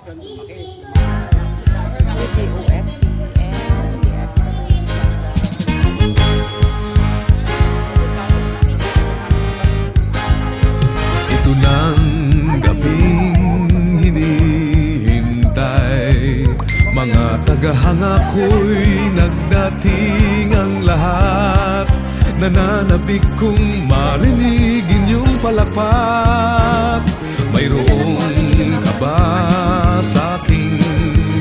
Ito nang gabing hinihintay, mga tagahanga ko'y nagdating ang lahat. Nananabik kong marinig inyong palakpak. Mayroong kaba sa aking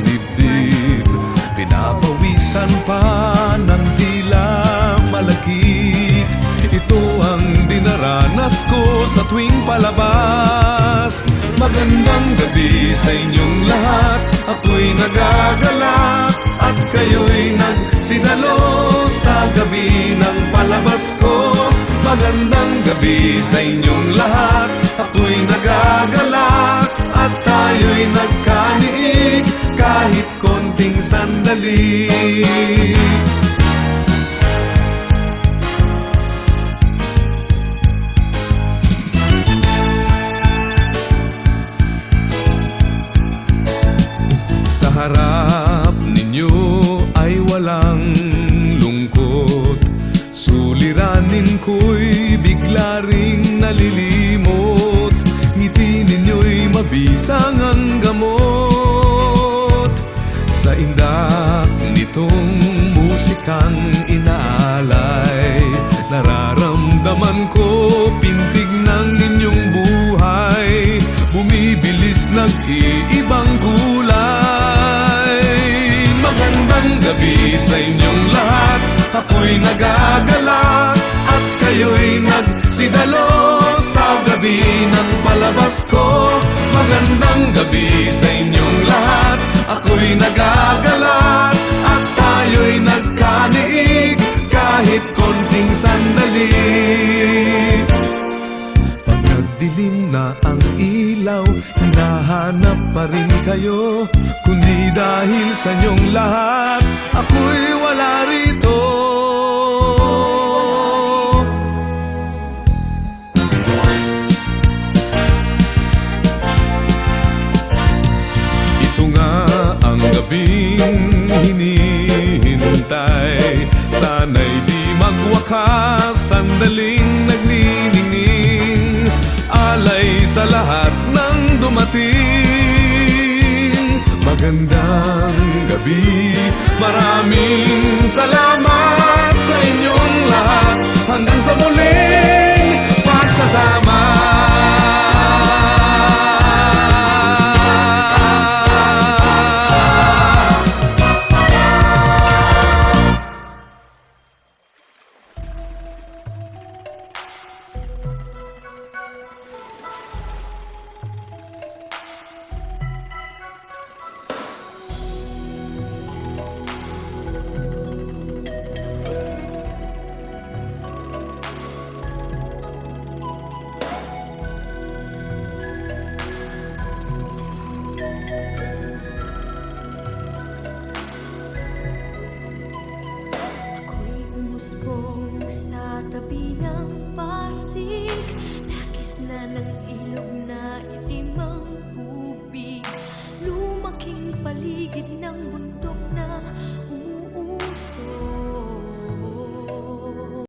dibdib, pinapawisan pa ng tila malagkit. Ito ang dinaranas ko sa tuwing palabas. Magandang gabi sa inyong lahat, ako'y nagagalak at kayo'y nagsinalo sa gabi ng palabas ko. Magandang gabi sa inyong lahat, ako'y nagagalak at tayo'y nagkaniig kahit konting sandali. Sa harap ninyo ay walang lungkot, suliranin ko'y bigla ring nalilimot. Ngiti ninyo'y mabisang ang gamot. Sa indak nitong musikang inaalay, nararamdaman ko pintig ng inyong buhay, bumibilis nag-iibang kulay. Magandang gabi sa inyong lahat, ako'y nagagalak at kayo'y nagsidalo sa gabi ng palabas ko. Magandang gabi sa inyong lahat, ako'y nagagalak at tayo'y nagkaniig kahit konting sandali. Pag nagdilim na ang ilaw, hinahanap pa rin kayo. Kundi dahil sa inyong lahat, ako'y wala rito. Ito nga ang gabing hinihintay, sana'y di magwakas, sandaling nagniningning, alay sa lahat ng dumating. Magandang gabi, maraming salamat sa inyong lahat. Hanggang sa muli.